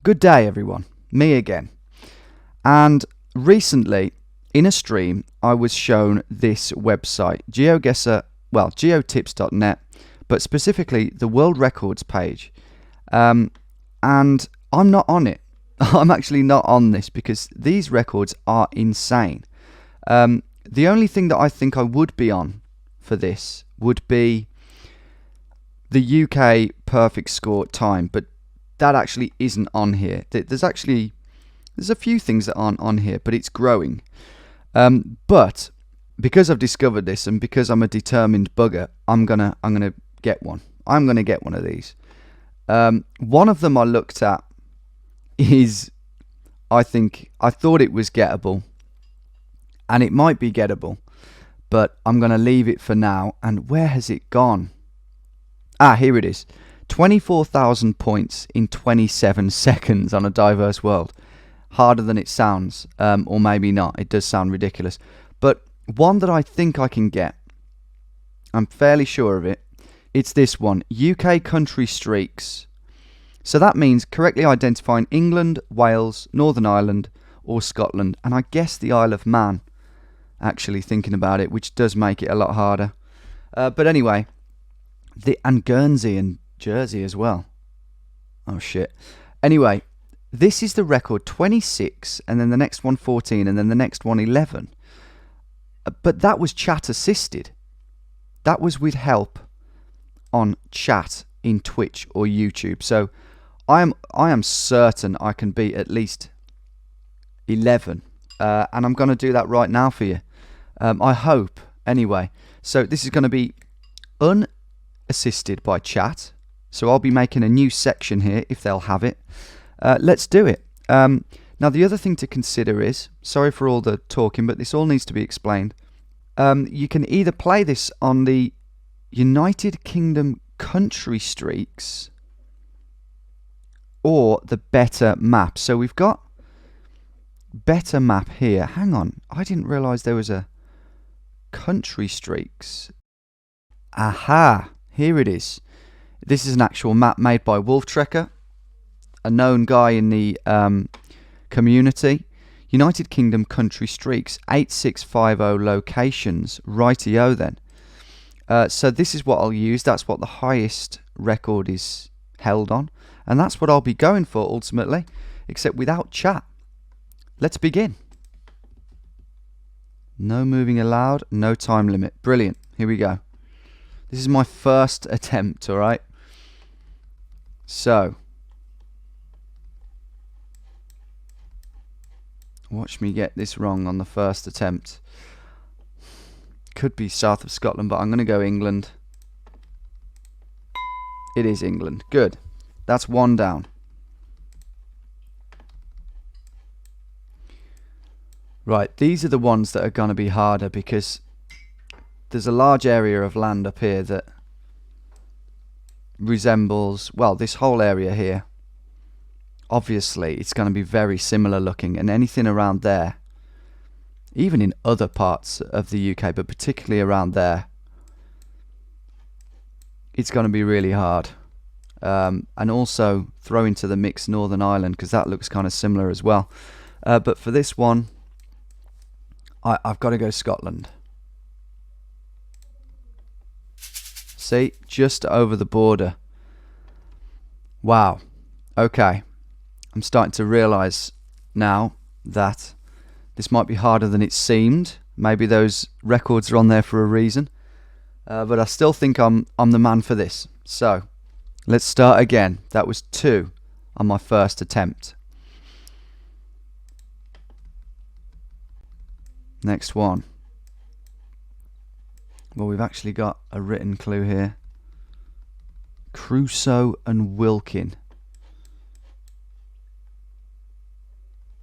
Good day, everyone. Me again. And recently, in a stream, I was shown this website, Geoguessr, well, geotips.net, but specifically the World Records page. And I'm not on it. I'm actually not on this because these records are insane. The only thing that I think I would be on for this would be the UK perfect score time, but that actually isn't on here. There's a few things that aren't on here, but it's growing. But because I've discovered this and because I'm a determined bugger, I'm gonna get one. I'm gonna get one of these. One of them I looked at is, I thought it was gettable, and it might be gettable, but I'm gonna leave it for now. And where has it gone? Here it is. 24,000 points in 27 seconds on a diverse world. Harder than it sounds, or maybe not. It does sound ridiculous. But one that I think I can get, I'm fairly sure of it, it's this one. UK country streaks. So that means correctly identifying England, Wales, Northern Ireland, or Scotland. And I guess the Isle of Man, actually thinking about it, which does make it a lot harder. But anyway, and Guernsey and Jersey as well. Oh shit. Anyway, this is the record 26, and then the next one 14, and then the next one 11. But that was chat assisted. That was with help on chat in Twitch or YouTube. So I am certain I can beat at least 11, and I'm going to do that right now for you. I hope. Anyway, so this is going to be unassisted by chat. So I'll be making a new section here if they'll have it. Let's do it. Now the other thing to consider is, sorry for all the talking, but this all needs to be explained. You can either play this on the United Kingdom country streaks or the better map. So we've got better map here. Hang on, I didn't realise there was a country streaks. Aha, here it is. This is an actual map made by Wolf Trekker, a known guy in the community. United Kingdom country streaks, 8650 locations. Rightio then. So this is what I'll use. That's what the highest record is held on. And that's what I'll be going for ultimately, except without chat. Let's begin. No moving allowed, no time limit. Brilliant. Here we go. This is my first attempt, alright? So, watch me get this wrong on the first attempt. Could be south of Scotland, but I'm going to go England. It is England. Good. That's one down. Right, these are the ones that are going to be harder because there's a large area of land up here that resembles, well, this whole area here. Obviously, it's going to be very similar looking, and anything around there, even in other parts of the UK, but particularly around there, it's going to be really hard. And also throw into the mix Northern Ireland, because that looks kind of similar as well. But for this one, I've got to go Scotland. See, just over the border. Wow. Okay. I'm starting to realise now that this might be harder than it seemed. Maybe those records are on there for a reason. But I still think I'm the man for this. So, let's start again. That was 2 on my first attempt. Next one. Well, we've actually got a written clue here. Crusoe and Wilkin.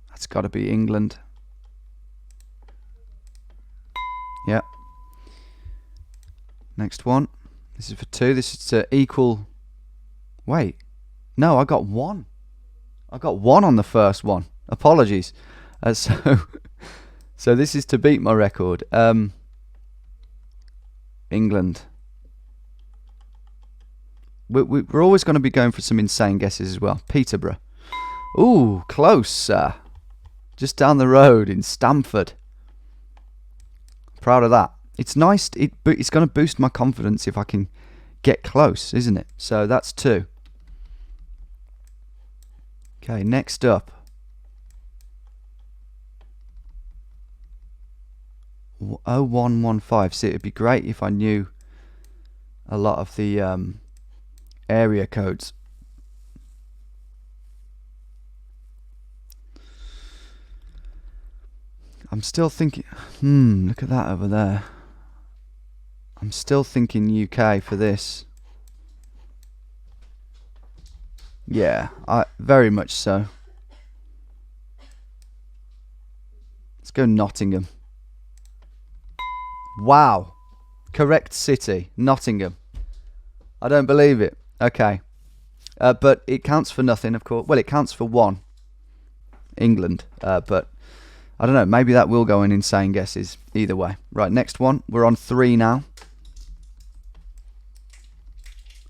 That's got to be England. Yep. Next one. This is for 2. This is to equal... Wait. No, I got 1. I got 1 on the first one. Apologies. So this is to beat my record. England. We're always going to be going for some insane guesses as well. Peterborough. Ooh, close. Just down the road in Stamford. Proud of that. It's nice. It's going to boost my confidence if I can get close, isn't it? So that's 2. Okay, next up. 0115. See, it'd be great if I knew a lot of the area codes. I'm still thinking, look at that over there. I'm still thinking UK for this. Yeah, very much so. Let's go Nottingham. Wow. Correct city, Nottingham. I don't believe it. Okay. But it counts for nothing, of course. Well, it counts for 1. England. But I don't know. Maybe that will go in insane guesses. Either way. Right, next one. We're on 3 now.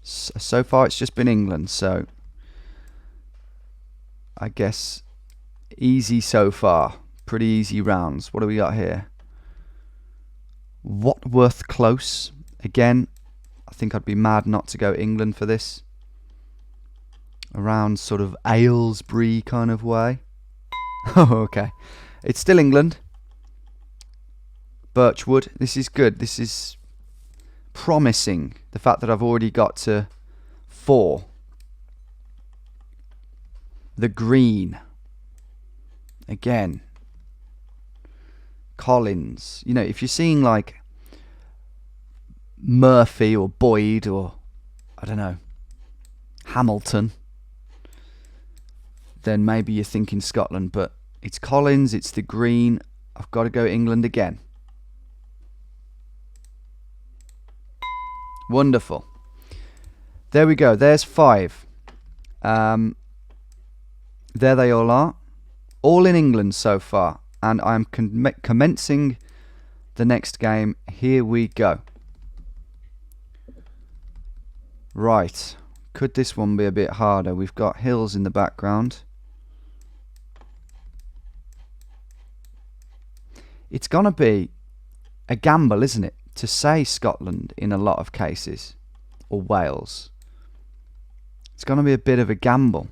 So far, it's just been England. So I guess easy so far. Pretty easy rounds. What do we got here? Watworth Close. Again, I think I'd be mad not to go England for this. Around sort of Aylesbury kind of way. Oh, okay. It's still England. Birchwood. This is good. This is promising. The fact that I've already got to 4. The Green. Again. Collins. You know, if you're seeing like Murphy or Boyd or I don't know, Hamilton, then maybe you're thinking Scotland, but it's Collins, it's the Green. I've got to go England again. Wonderful. There we go. There's 5. There they all are. All in England so far. And I'm commencing the next game. Here we go. Right. Could this one be a bit harder? We've got hills in the background. It's going to be a gamble, isn't it, to say Scotland in a lot of cases, or Wales. It's going to be a bit of a gamble,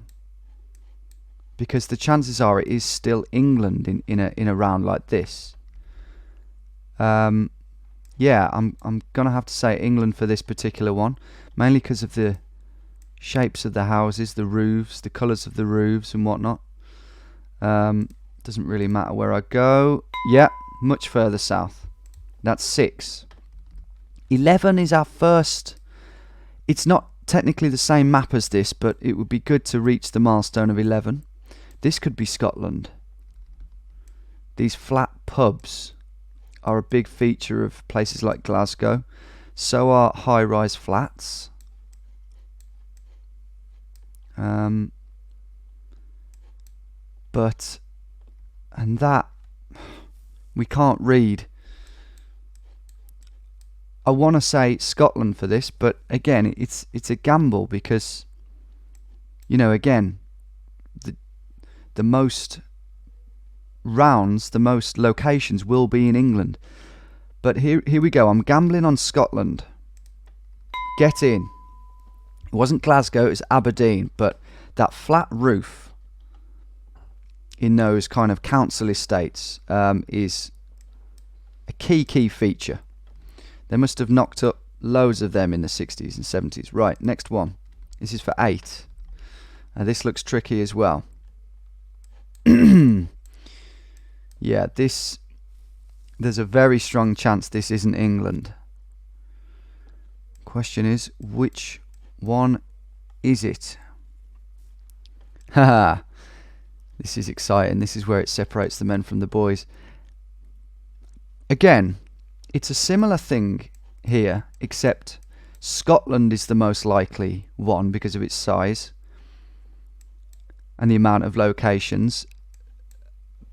because the chances are it is still England in a round like this. Yeah, I'm going to have to say England for this particular one, mainly because of the shapes of the houses, the roofs, the colours of the roofs and whatnot. Doesn't really matter where I go. Yeah, much further south. That's 6. 11 is our first. It's not technically the same map as this, but it would be good to reach the milestone of 11. This could be Scotland. These flat pubs are a big feature of places like Glasgow. So are high-rise flats. But, and that, we can't read. I want to say Scotland for this, but again, it's a gamble because, you know, again, the most rounds, the most locations will be in England. But here we go. I'm gambling on Scotland. Get in. It wasn't Glasgow, it was Aberdeen, but that flat roof in those kind of council estates is a key feature. They must have knocked up loads of them in the 60s and 70s. Right, next one. This is for 8. This looks tricky as well. Yeah, there's a very strong chance this isn't England. Question is, which one is it? Haha. This is exciting. This is where it separates the men from the boys. Again, it's a similar thing here, except Scotland is the most likely one because of its size and the amount of locations.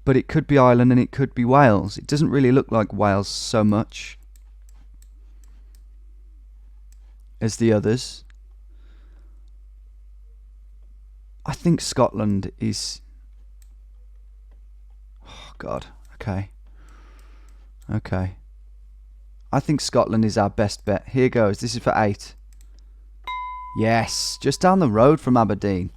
But it could be Ireland and it could be Wales. It doesn't really look like Wales so much as the others. I think Scotland is... Oh, God. Okay. Okay. I think Scotland is our best bet. Here goes. This is for 8. Yes. Just down the road from Aberdeen.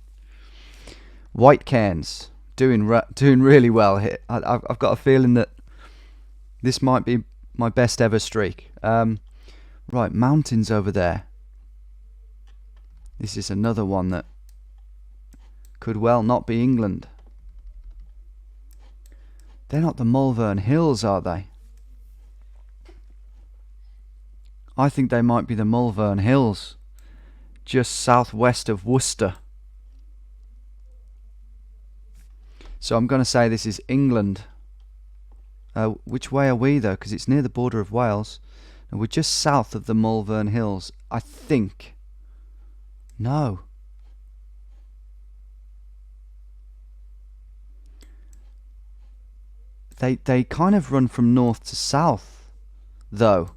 White Cairns. Doing really well here. I've got a feeling that this might be my best ever streak. Right. Mountains over there. This is another one that could well not be England. They're not the Malvern Hills, are they? I think they might be the Malvern Hills, just southwest of Worcester. So I'm going to say this is England. Which way are we, though? Because it's near the border of Wales. And we're just south of the Malvern Hills, I think. No. They kind of run from north to south, though.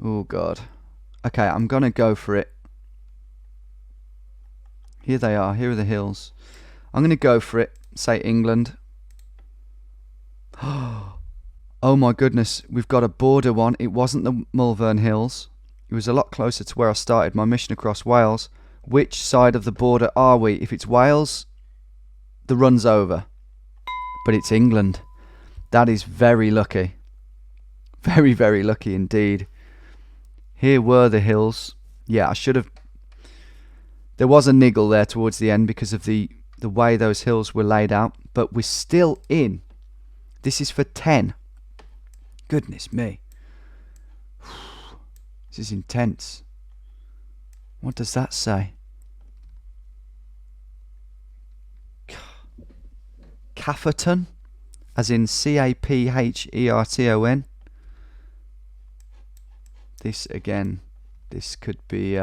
Oh, God. Okay, I'm going to go for it. Here they are. Here are the hills. I'm going to go for it. Say England. Oh, my goodness. We've got a border one. It wasn't the Malvern Hills. It was a lot closer to where I started my mission across Wales. Which side of the border are we? If it's Wales, the run's over. But it's England. That is very lucky. Very, very lucky indeed. Here were the hills. Yeah, I should have... There was a niggle there towards the end because of the way those hills were laid out. But we're still in. This is for 10. Goodness me. This is intense. What does that say? Cafferton, as in Capherton. This again, this could be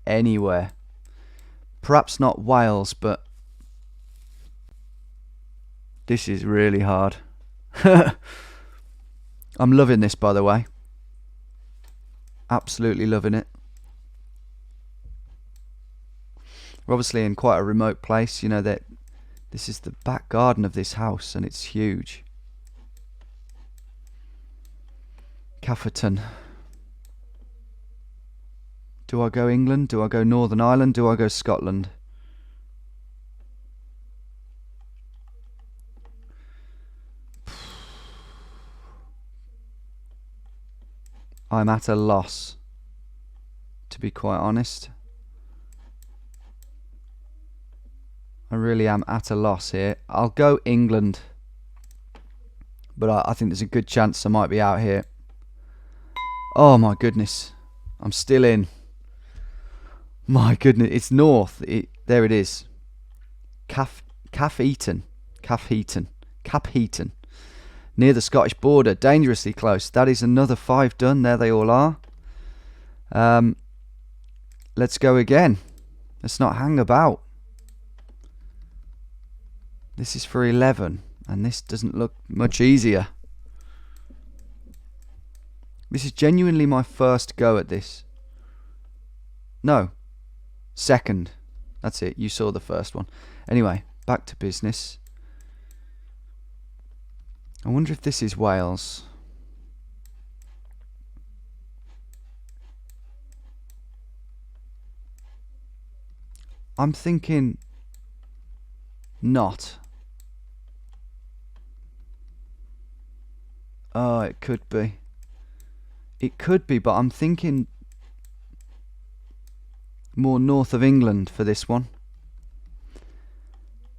anywhere. Perhaps not Wales, but this is really hard. I'm loving this, by the way. Absolutely loving it. We're obviously in quite a remote place, you know, that this is the back garden of this house and it's huge. Cafferton. Do I go England? Do I go Northern Ireland? Do I go Scotland? I'm at a loss, to be quite honest. I really am at a loss here. I'll go England, but I think there's a good chance I might be out here. Oh my goodness, I'm still in. My goodness, it's north. There it is. Capherton. Near the Scottish border, dangerously close. That is another 5 done. There they all are. Let's go again. Let's not hang about. This is for 11, and this doesn't look much easier. This is genuinely my first go at this. No. Second. That's it. You saw the first one. Anyway, back to business. I wonder if this is Wales. I'm thinking not. Oh, it could be. It could be, but I'm thinking more north of England for this one.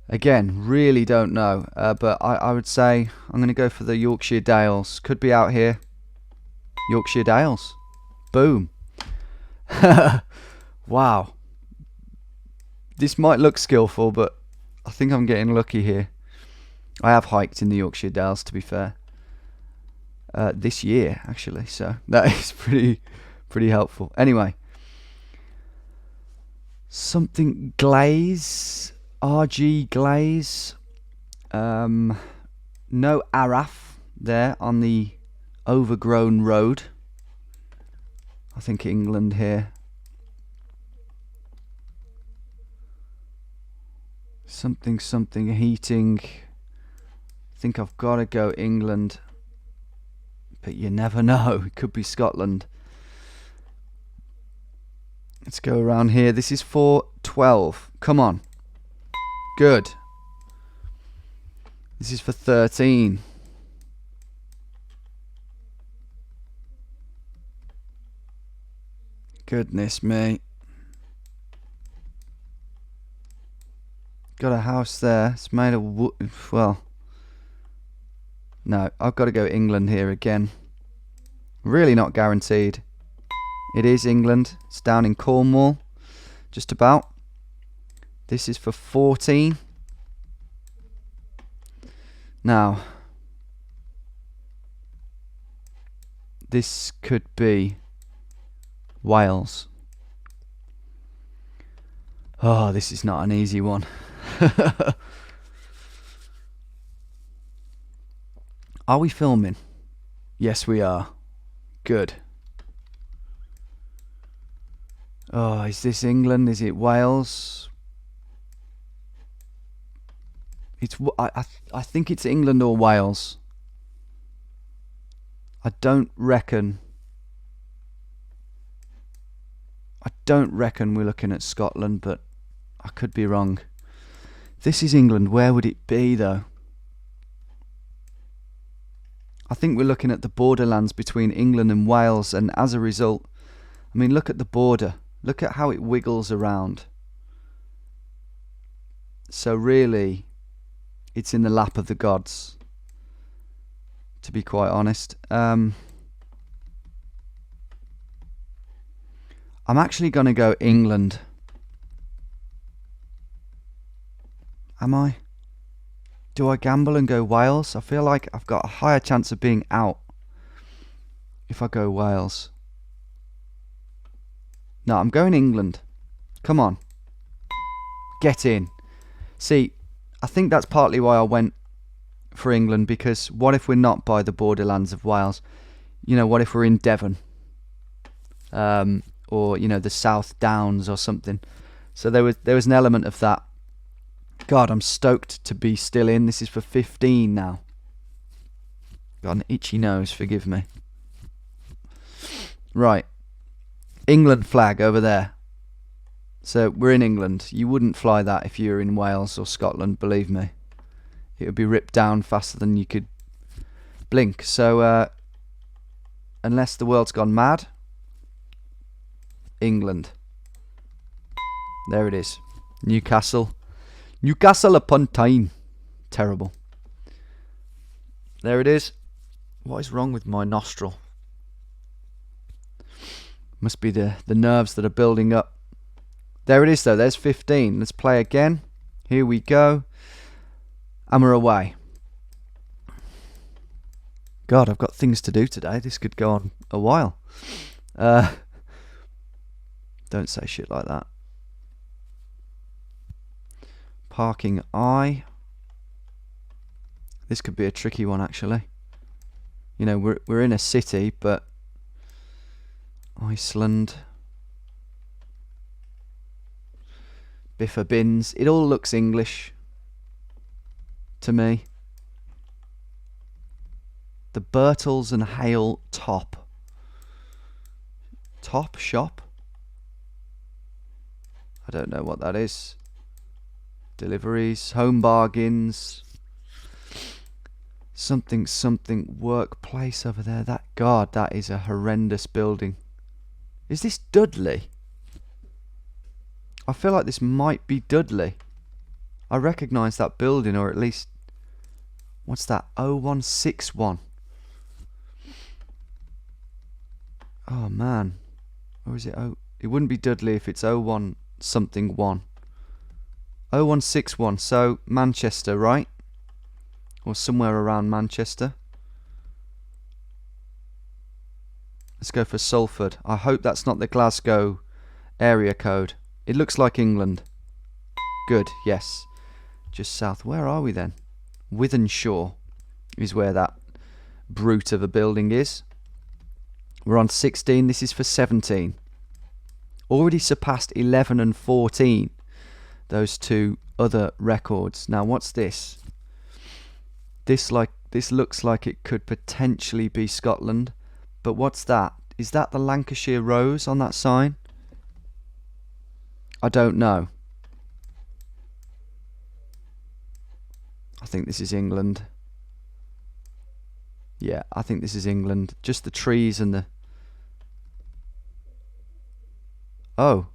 Again, really don't know, but I would say I'm going to go for the Yorkshire Dales. Could be out here. Yorkshire Dales. Boom. Wow. This might look skillful, but I think I'm getting lucky here. I have hiked in the Yorkshire Dales, to be fair. This year, actually, so that is pretty helpful. Anyway. Something glaze. RG glaze. No Araf there on the overgrown road. I think England here. Something heating. I think I've got to go England. But you never know. It could be Scotland. Let's go around here. This is for 12. Come on. Good. This is for 13. Goodness me. Got a house there. It's made of wood. Well, no, I've got to go England here again. Really not guaranteed. It is England. It's down in Cornwall. Just about. This is for 14. Now, this could be Wales. Oh, this is not an easy one. Are we filming? Yes, we are. Good. Oh, is this England? Is it Wales? I think it's England or Wales. I don't reckon we're looking at Scotland, but I could be wrong. This is England. Where would it be, though? I think we're looking at the borderlands between England and Wales, and as a result, I mean, look at the border. Look at how it wiggles around. So really, it's in the lap of the gods, to be quite honest. I'm actually going to go England. Am I? Do I gamble and go Wales? I feel like I've got a higher chance of being out if I go Wales. No, I'm going England. Come on. Get in. See, I think that's partly why I went for England, because what if we're not by the borderlands of Wales? You know, what if we're in Devon? Or, you know, the South Downs or something. So there was an element of that. God, I'm stoked to be still in. This is for 15 now. Got an itchy nose, forgive me. Right. England flag over there. So we're in England. You wouldn't fly that if you were in Wales or Scotland, believe me. It would be ripped down faster than you could blink. So, unless the world's gone mad, England. There it is. Newcastle. Newcastle upon Tyne. Terrible. There it is. What is wrong with my nostril? Must be the nerves that are building up. There it is though. There's 15. Let's play again. Here we go. And we're away. God, I've got things to do today. This could go on a while. Don't say shit like that. Parking I. This could be a tricky one, actually. You know, we're in a city, but Iceland. Biffa Bins. It all looks English to me. The Bertels and Hale Top. Top shop? I don't know what that is. Deliveries, home bargains, something workplace over there. That, God, that is a horrendous building. Is this Dudley? I feel like this might be Dudley. I recognise that building, or at least, what's that? 0161. Oh man, or is it? Oh, it wouldn't be Dudley if it's 01 something 1. 0161, so Manchester, right? Or somewhere around Manchester. Let's go for Salford. I hope that's not the Glasgow area code. It looks like England. Good, yes. Just south. Where are we then? Wythenshawe is where that brute of a building is. We're on 16. This is for 17. Already surpassed 11 and 14. those two other records. Now what's this? This looks like it could potentially be Scotland, but what's that? Is that the Lancashire Rose on that sign? I don't know. I think this is England. Yeah, I think this is England. Just the trees and the... Oh.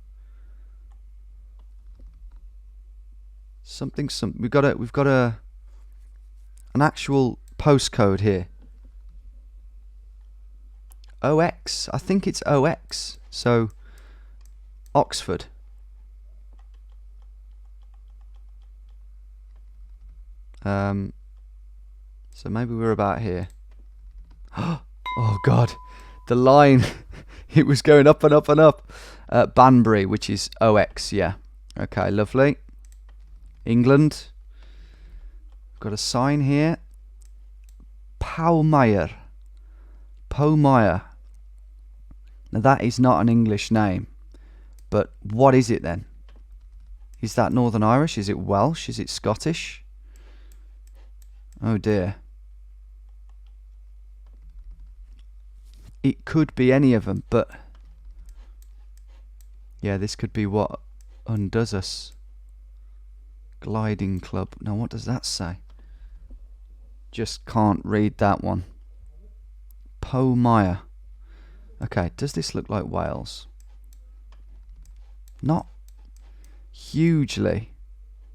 We've got an actual postcode here. OX. I think it's OX. So Oxford. So maybe we're about here. Oh God, the line, it was going up and up and up. Banbury, which is OX, yeah. Okay, lovely. England. Got a sign here. Powmeyer. Powmeyer. Now that is not an English name, but what is it then? Is that Northern Irish? Is it Welsh? Is it Scottish? Oh dear. It could be any of them, but yeah, this could be what undoes us. Gliding Club. Now what does that say? Just can't read that one. Powmeyer. Okay, does this look like Wales? Not hugely,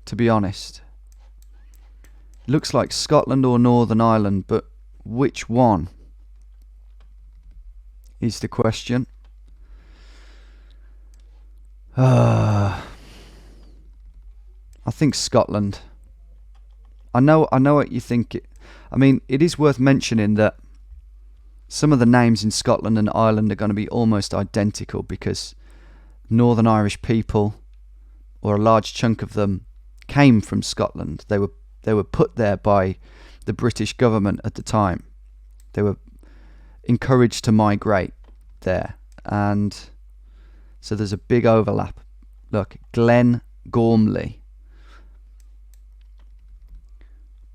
to be honest. Looks like Scotland or Northern Ireland, but which one is the question. I think Scotland. I know what you think. I mean, it is worth mentioning that some of the names in Scotland and Ireland are going to be almost identical because Northern Irish people, or a large chunk of them, came from Scotland. They were put there by the British government at the time. They were encouraged to migrate there, and so there's a big overlap. Look, Glen Gormley.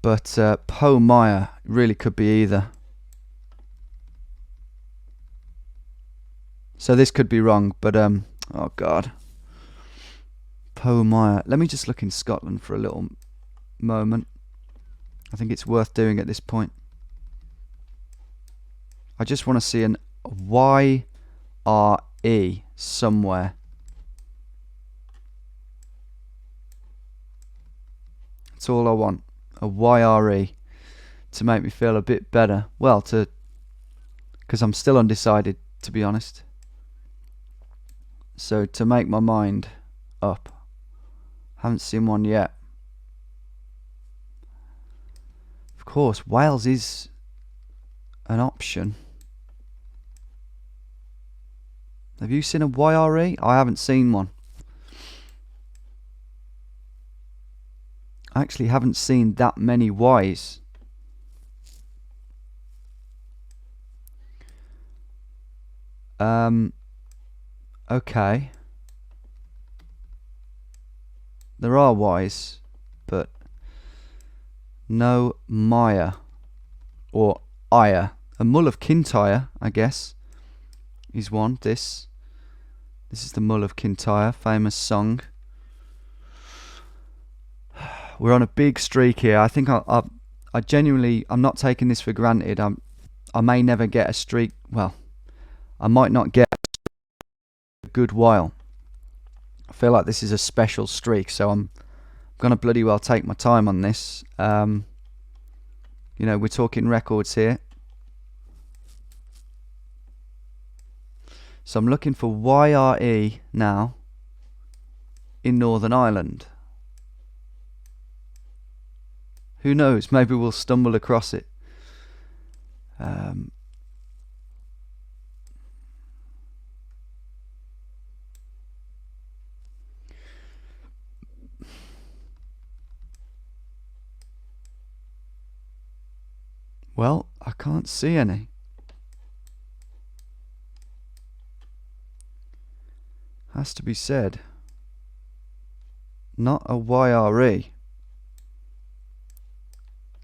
But Powmeyer really could be either. So this could be wrong, but oh God. Powmeyer. Let me just look in Scotland for a little moment. I think it's worth doing at this point. I just want to see an YRE somewhere. That's all I want. A YRE to make me feel a bit better. Well, because I'm still undecided, to be honest. So to make my mind up. Haven't seen one yet. Of course, Wales is an option. Have you seen a YRE? I haven't seen one. I actually haven't seen that many Ys. Okay. There are Ys, but no Maya or Aya. A Mull of Kintyre, I guess, is one. This is the Mull of Kintyre, famous song. We're on a big streak here. I think I genuinely, I'm not taking this for granted. I may never get a streak. Well, I might not get a good while. I feel like this is a special streak, so I'm gonna bloody well take my time on this. You know, we're talking records here. So I'm looking for YRE now in Northern Ireland. Who knows? Maybe we'll stumble across it. Well, I can't see any. Has to be said. Not a YRE.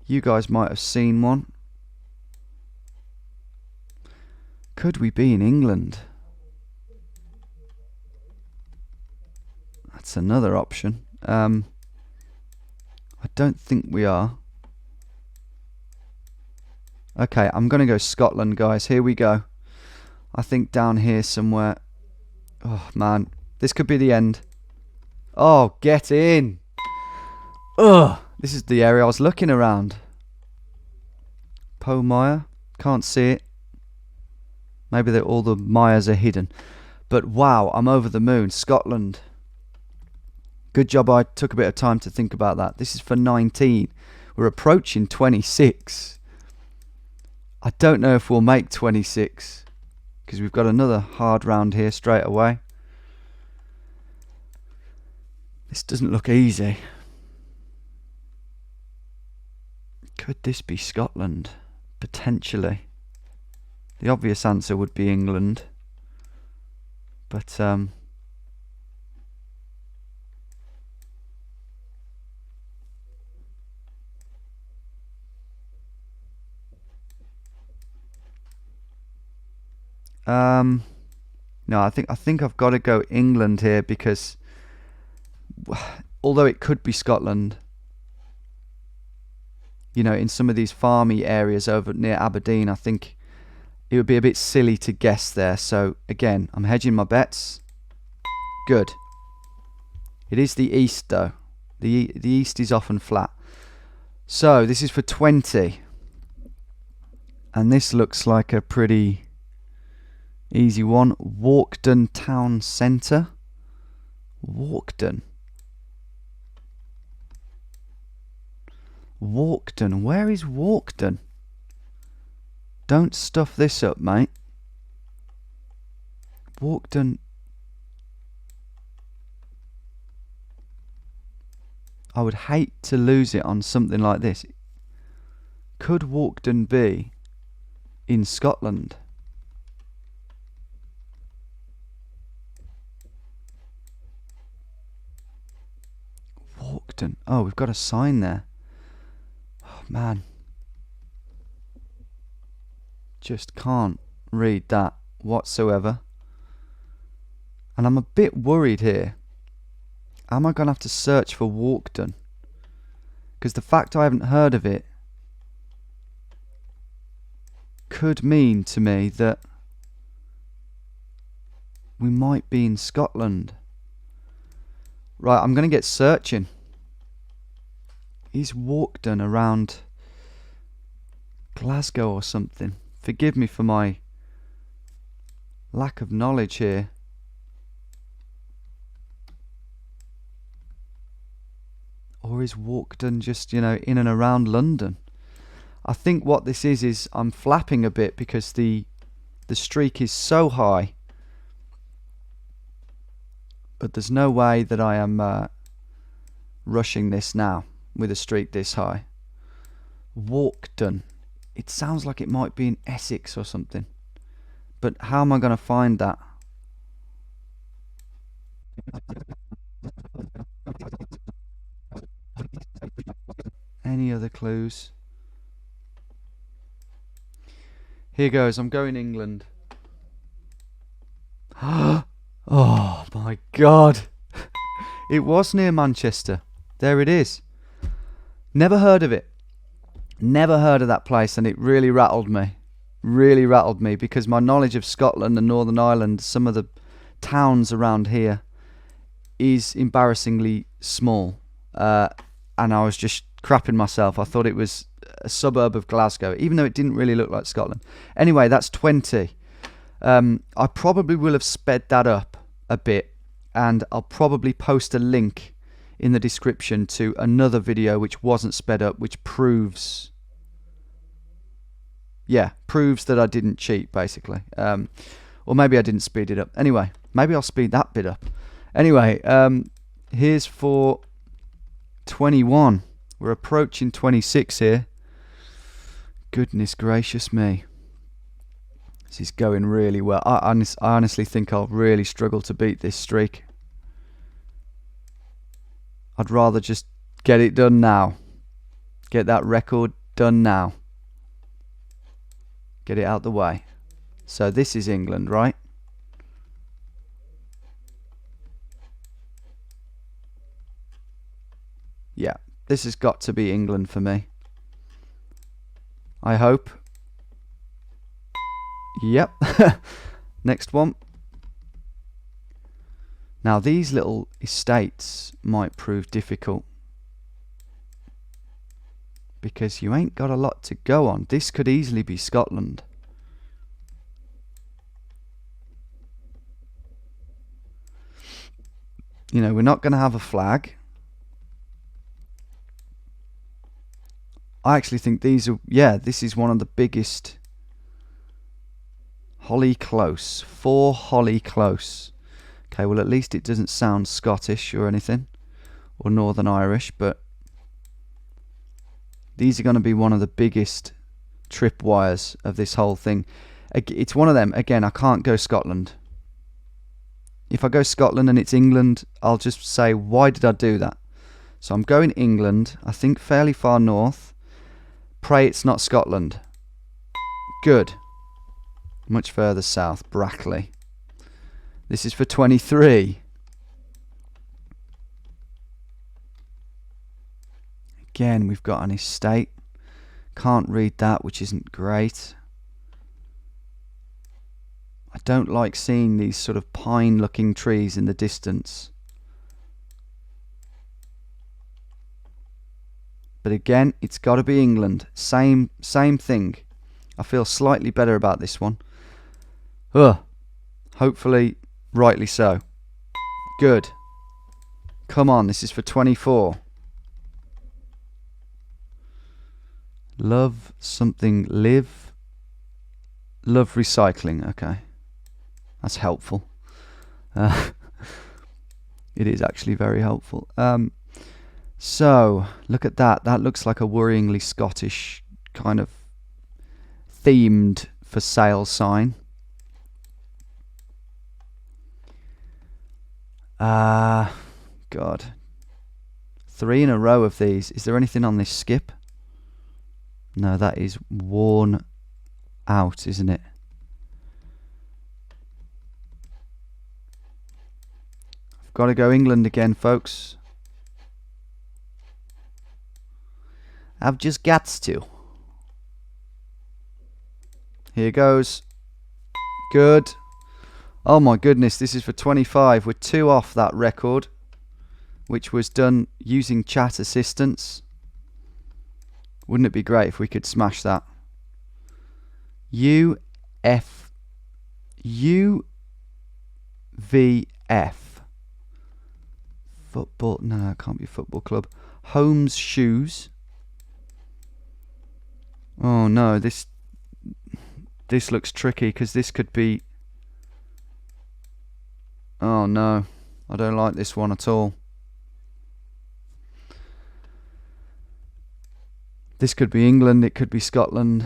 You guys might have seen one. Could we be in England? That's another option. I don't think we are. Okay, I'm going to go Scotland, guys. Here we go. I think down here somewhere. Oh, man. This could be the end. Oh, get in. Ugh. This is the area I was looking around. Mire. Can't see it. Maybe all the mires are hidden. But wow, I'm over the moon. Scotland. Good job I took a bit of time to think about that. This is for 19. We're approaching 26. I don't know if we'll make 26. Because we've got another hard round here straight away. This doesn't look easy. Could this be Scotland? Potentially. The obvious answer would be England. But, no, I think I've got to go England here because although it could be Scotland, you know, in some of these farmy areas over near Aberdeen, I think it would be a bit silly to guess there. So again, I'm hedging my bets. Good. It is the east though. The east is often flat. So this is for 20. And this looks like a pretty easy one. Walkden Town Centre. Walkden. Walkden. Where is Walkden? Don't stuff this up, mate. Walkden. I would hate to lose it on something like this. Could Walkden be in Scotland? Walkden. Oh, we've got a sign there. Oh, man. Just can't read that whatsoever. And I'm a bit worried here. Am I going to have to search for Walkden? Because the fact I haven't heard of it could mean to me that we might be in Scotland. Right, I'm going to get searching. Is Walkden around Glasgow or something? Forgive me for my lack of knowledge here. Or is Walkden just, you know, in and around London? I think what this is I'm flapping a bit because the streak is so high. But there's no way that I am rushing this now with a streak this high. Walkden. It sounds like it might be in Essex or something. But how am I going to find that? Any other clues? Here goes. I'm going England. Oh my God. It was near Manchester. There it is. Never heard of it. Never heard of that place, and it really rattled me. Really rattled me because my knowledge of Scotland and Northern Ireland, some of the towns around here, is embarrassingly small. And I was just crapping myself. I thought it was a suburb of Glasgow, even though it didn't really look like Scotland. Anyway, that's 20. I probably will have sped that up a bit, and I'll probably post a link in the description to another video which wasn't sped up, which proves that I didn't cheat, basically. Or maybe I didn't speed it up. Anyway, maybe I'll speed that bit up. Anyway, here's for 21. We're approaching 26 here. Goodness gracious me. This is going really well. I honestly think I'll really struggle to beat this streak. I'd rather just get it done now. Get that record done now. Get it out the way. So this is England, right? Yeah, this has got to be England for me. I hope. Yep. Next one. Now these little estates might prove difficult, because you ain't got a lot to go on. This could easily be Scotland. You know, we're not going to have a flag. I actually think these are, yeah, this is one of the biggest. Holly Close. 4 Holly Close. Okay, well at least it doesn't sound Scottish or anything, or Northern Irish, but these are going to be one of the biggest tripwires of this whole thing. It's one of them. Again, I can't go Scotland. If I go Scotland and it's England, I'll just say, why did I do that? So I'm going England, I think fairly far north. Pray it's not Scotland. Good. Much further south, Brackley. This is for 23. Again, we've got an estate. Can't read that, which isn't great. I don't like seeing these sort of pine-looking trees in the distance. But again, it's got to be England. Same thing. I feel slightly better about this one. Hopefully, rightly so. Good. Come on, this is for 24. Love something, live. Love recycling. Okay. That's helpful. It is actually very helpful. So, look at that. That looks like a worryingly Scottish kind of themed for sale sign. God. 3 in a row of these. Is there anything on this skip? No, that is worn out, isn't it? I've got to go England again, folks. I've just got to. Here goes. Good. Oh my goodness, this is for 25. We're 2 off that record, which was done using chat assistance. Wouldn't it be great if we could smash that? UVF. Football. No, it can't be football club. Holmes Shoes. Oh no, this looks tricky, because this could be... Oh no, I don't like this one at all. This could be England, it could be Scotland.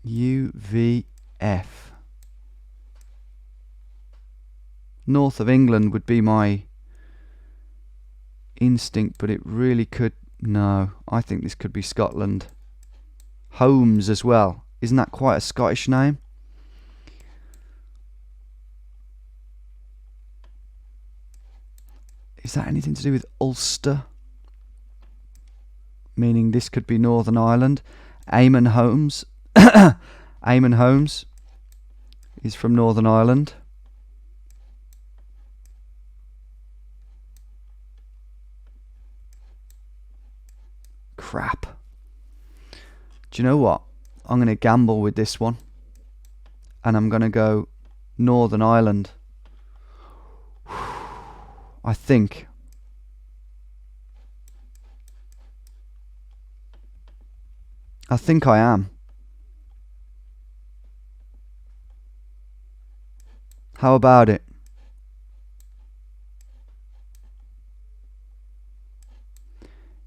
UVF. North of England would be my instinct, but it really could... No, I think this could be Scotland. Holmes as well. Isn't that quite a Scottish name? Is that anything to do with Ulster? Meaning this could be Northern Ireland. Eamon Holmes. Eamon Holmes is from Northern Ireland. Crap. Do you know what? I'm going to gamble with this one. And I'm going to go Northern Ireland. I think. I am. How about it?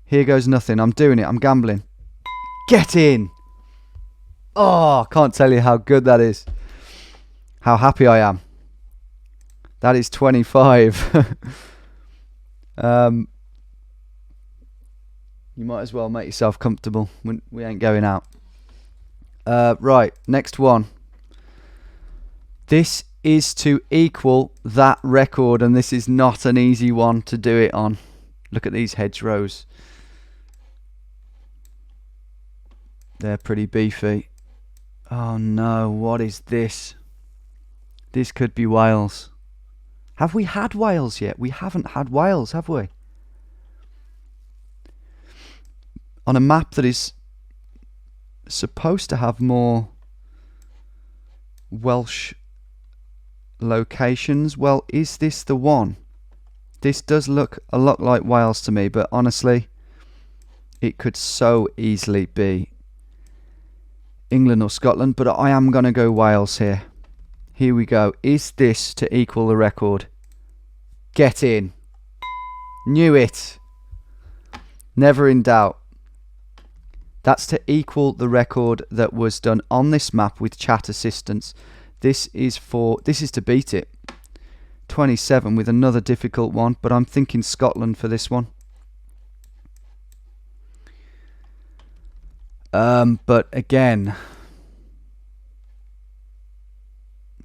Here goes nothing. I'm doing it. I'm gambling. Get in! Oh, I can't tell you how good that is. How happy I am. That is 25. You might as well make yourself comfortable. We ain't going out. Right, next one. This is to equal that record, and this is not an easy one to do it on. Look at these hedgerows. They're pretty beefy. Oh no, what is this? This could be Wales. Have we had Wales yet? We haven't had Wales, have we? On a map that is supposed to have more Welsh locations. Well, is this the one? This does look a lot like Wales to me, but honestly, it could so easily be England or Scotland, but I am going to go Wales here. Here we go. Is this to equal the record? Get in. Knew it. Never in doubt. That's to equal the record that was done on this map with chat assistance. This is to beat it. 27 with another difficult one, but I'm thinking Scotland for this one. But again,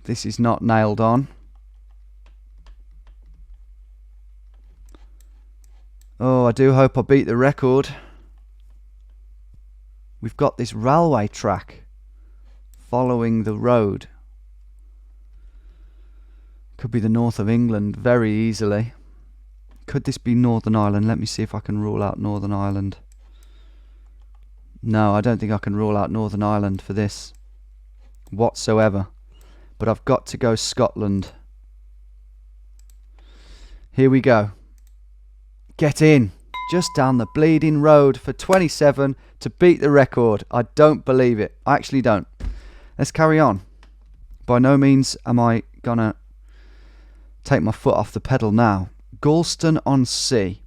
this is not nailed on. Oh, I do hope I beat the record. We've got this railway track following the road. Could be the north of England very easily. Could this be Northern Ireland? Let me see if I can rule out Northern Ireland. No, I don't think I can rule out Northern Ireland for this whatsoever. But I've got to go Scotland. Here we go. Get in. Just down the bleeding road for 27 to beat the record. I don't believe it. I actually don't. Let's carry on. By no means am I gonna take my foot off the pedal now. Galston-on-Sea.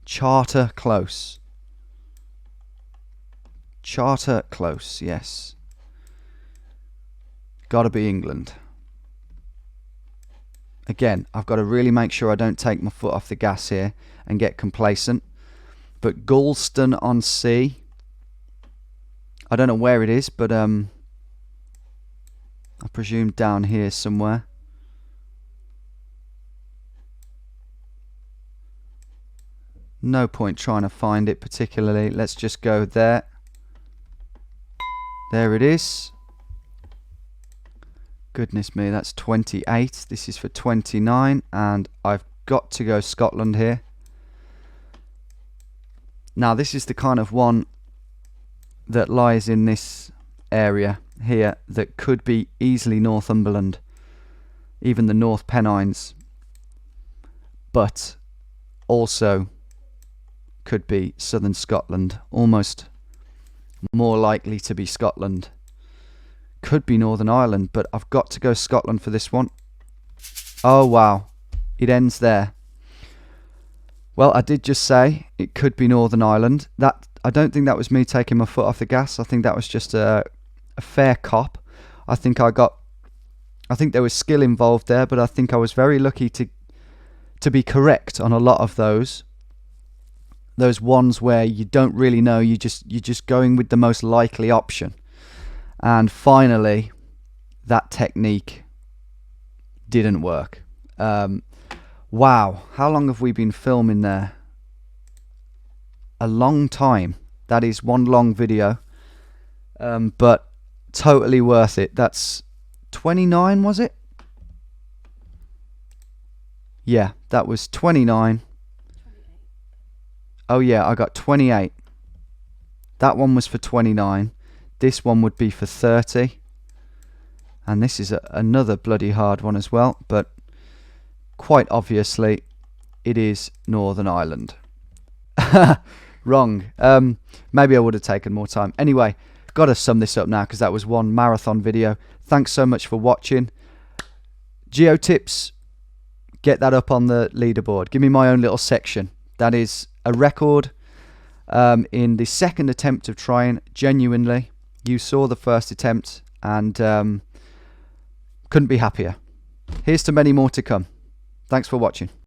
Charter Close. Charter Close, yes. Gotta be England. Again, I've got to really make sure I don't take my foot off the gas here and get complacent. But Galston-on-Sea, I don't know where it is, but I presume down here somewhere. No point trying to find it particularly. Let's just go there. There it is. Goodness me, that's 28. This is for 29, and I've got to go Scotland here. Now, this is the kind of one that lies in this area here that could be easily Northumberland, even the North Pennines, but also could be southern Scotland, almost more likely to be Scotland. Could be Northern Ireland, but I've got to go Scotland for this one. Oh wow, it ends there. Well, I did just say it could be Northern Ireland. That, I don't think that was me taking my foot off the gas. I think that was just a fair cop. I think there was skill involved there, but I think I was very lucky to be correct on a lot of those ones where you don't really know, you're just going with the most likely option. And finally, that technique didn't work. Wow, how long have we been filming there? A long time. That is one long video, but totally worth it. That's 29, was it? Yeah, that was 29. 28. Oh yeah, I got 28. That one was for 29. This one would be for 30. And this is another bloody hard one as well, but quite obviously it is Northern Ireland. Wrong. Maybe I would have taken more time. Anyway, got to sum this up now because that was one marathon video. Thanks so much for watching. Geo tips, get that up on the leaderboard. Give me my own little section. That is a record in the second attempt of trying. Genuinely, you saw the first attempt and couldn't be happier. Here's to many more to come. Thanks for watching.